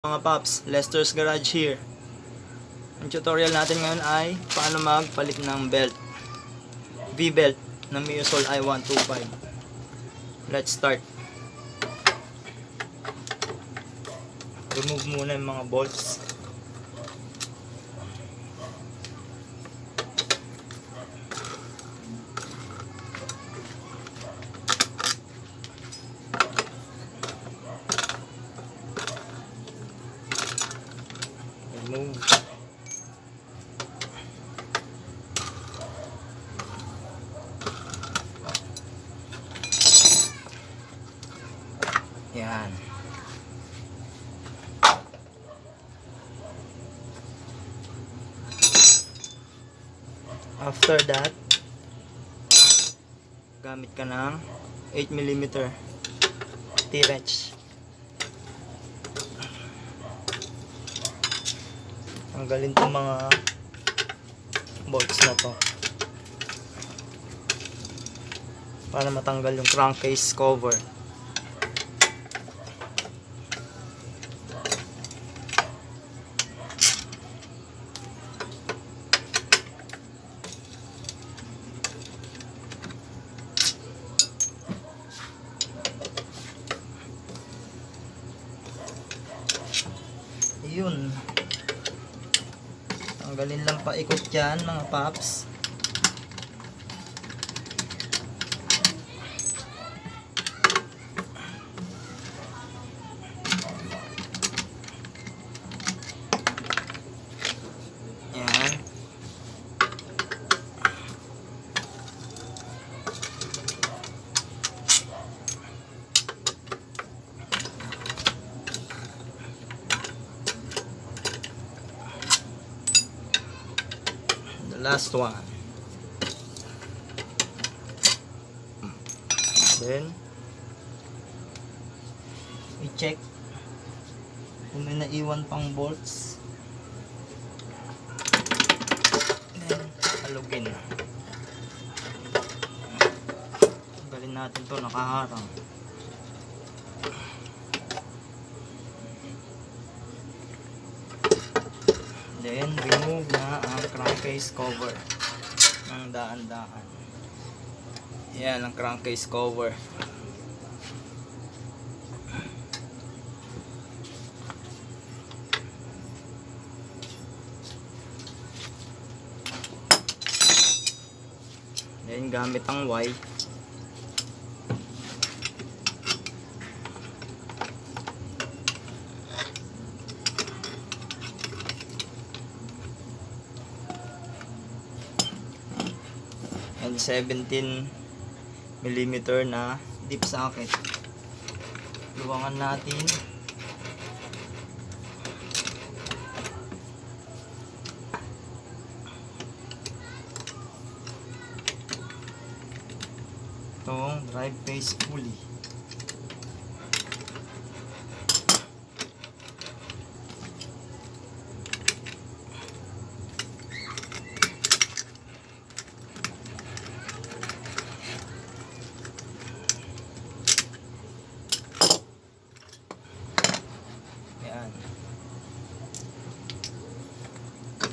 Mga Paps, Lester's Garage here. Ang tutorial natin ngayon ay paano magpalit ng belt, V-belt ng Miusol I-125. Let's start. Remove muna yung mga bolts. Remove. Yan. After that, gamit ka ng 8mm T-wrench. Tanggalin itong mga bolts na to para matanggal yung crankcase cover. Yun. Tanggalin lang paikot yan mga paps. Yan. Last one. Then i-check kung may naiwan pang bolts. Then alugin. Tanggalin natin to, nakaharang. Then remove na ang crankcase cover ng daan-daan. Yan ang crankcase cover. Then gamit ang Y, and 17mm na deep socket. Luwangan natin. Itong drive face pulley.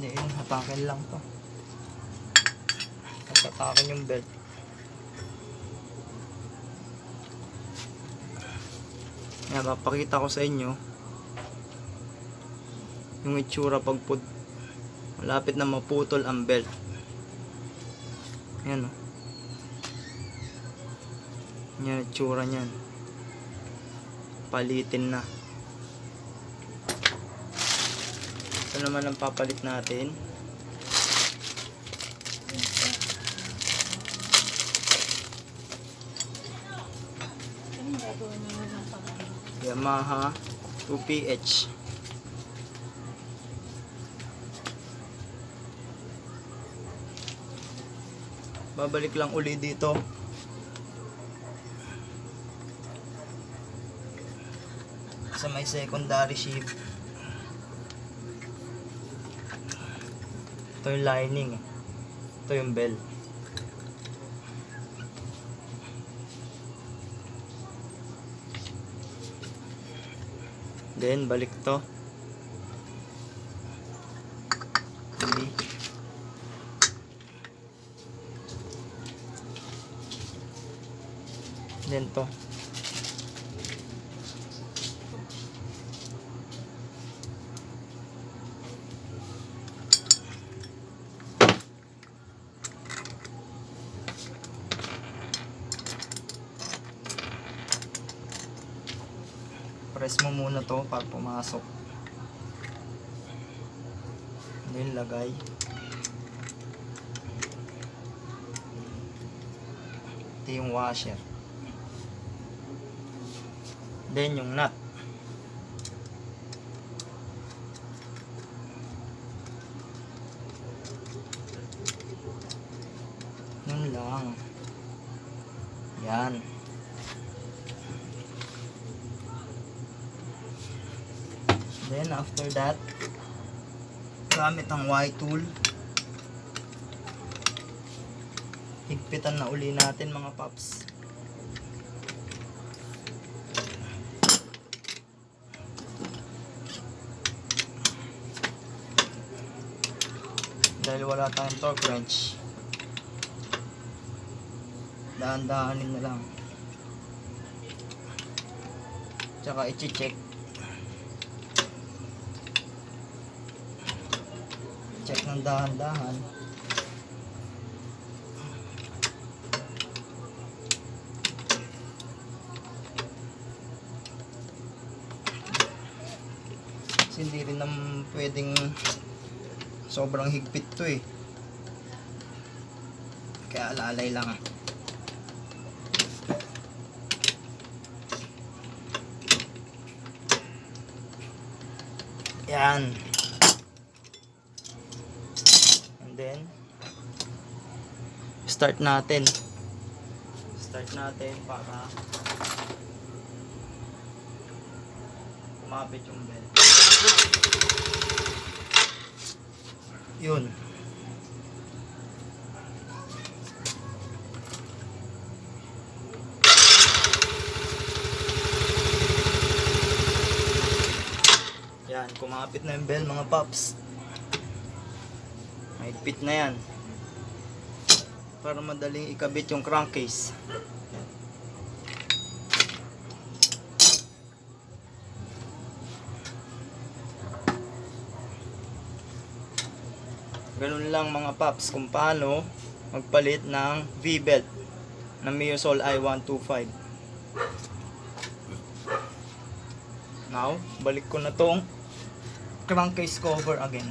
Then, hatakin lang to. Hatakin yung belt. Yan, papakita ko sa inyo yung itsura pag malapit na maputol ang belt. Yan o. Yan itsura nyan. Palitin na. Ito naman ang papalit natin. Yamaha 2PH. Babalik lang uli dito. Sa may secondary shift. Ito yung lining. Ito yung bell. Then balik to. Hindi. Then to. Press mo muna to para pumasok. Then lagay. Ito yung washer. Then yung nut. Yun lang. Yan. Then after that, gamit ang Y tool, higpitan na uli natin mga paps. Dahil wala tayong torque wrench, dahan-dahanin na lang. Tsaka i-check. Check ng dahan-dahan. Kasi hindi rin naman pwedeng sobrang higpit to eh. Kaya alalay lang. Yan. Then start natin para kumapit yung belt. Yun. Yan, kumapit na yung belt mga paps. Mahigpit na yan para madaling ikabit yung crankcase. Ganun lang mga paps kung paano magpalit ng V-belt na Miyosol I-125. Now, balik ko na tong crankcase cover again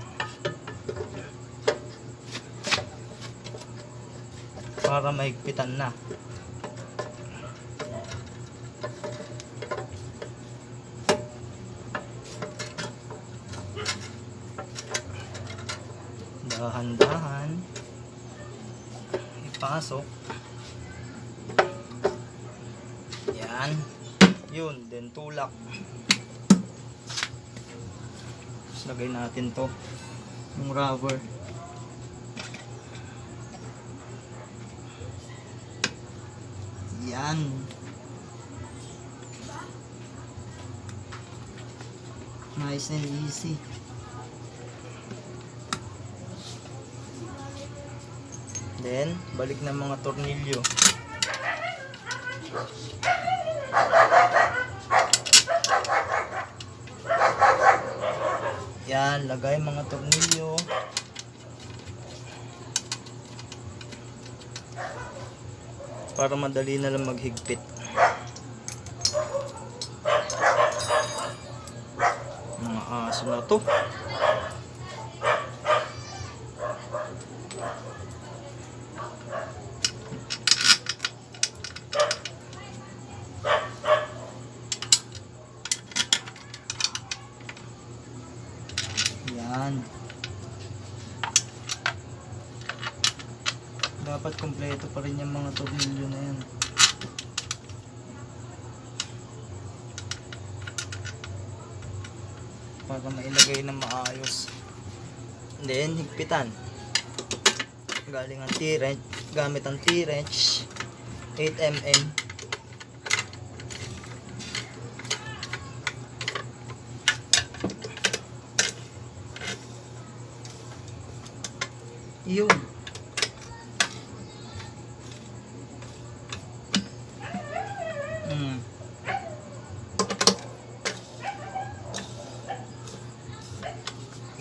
para mahigpitan na. Dahan-dahan ipasok. Yan. Yun, then tulak. Tapos lagay natin to, yung rubber. Yan. Nice and easy. Then, balik ng mga tornilyo. Yan, lagay mga tornilyo. Para madali na lang maghigpit. Mga aso na to. Yan. Dapat kompleto pa rin yung mga tornilyo na yan. Para mailagay na maayos. Then, higpitan. Galing ang T-wrench. Gamit ang T-wrench 8mm. Yun.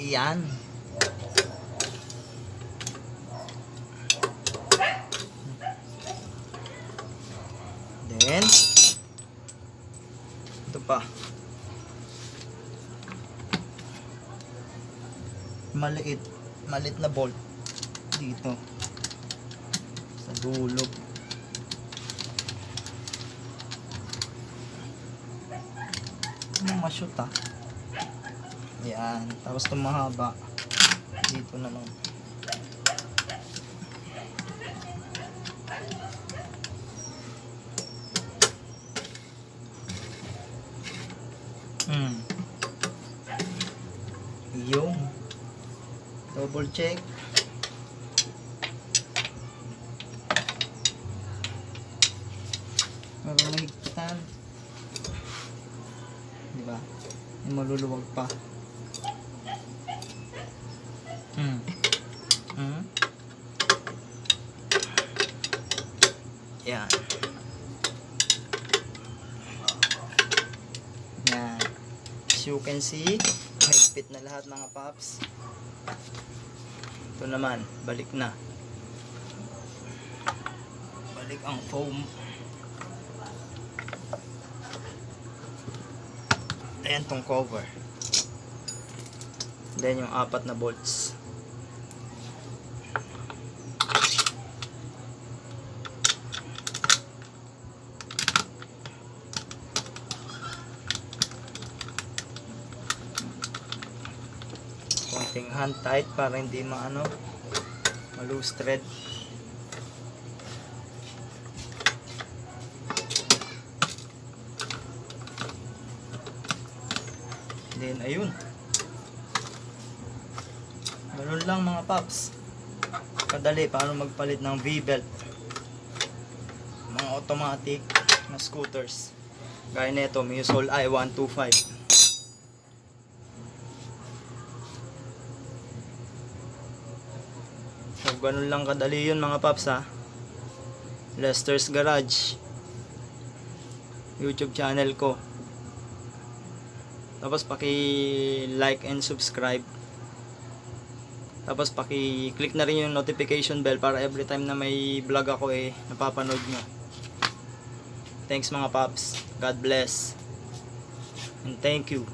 Yan. Then, ito pa. Maliit na bolt dito sa dulo. Ma-shoot ah. Yan. Tapos itong mahaba dito naman. Yung double check. Para mahigpitan. Diba? Yung maluluwag pa. Yan. Yan. As you can see, mahigpit na lahat mga paps. Ito naman, balik na. Balik ang foam. Ayan tong cover. Then yung 4 na bolts. Konting hand tight para hindi ma-loose thread. Then ayun. Ganun lang mga paps. Kadali paano magpalit ng V-belt. Mga automatic na scooters. Gaya nito, Musol I-125. So, ganun lang kadali yun mga paps ha. Lester's Garage YouTube channel ko. Tapos paki-like and subscribe. Tapos paki-click na rin yung notification bell para every time na may vlog ako napapanood nyo. Thanks mga paps. God bless. And thank you.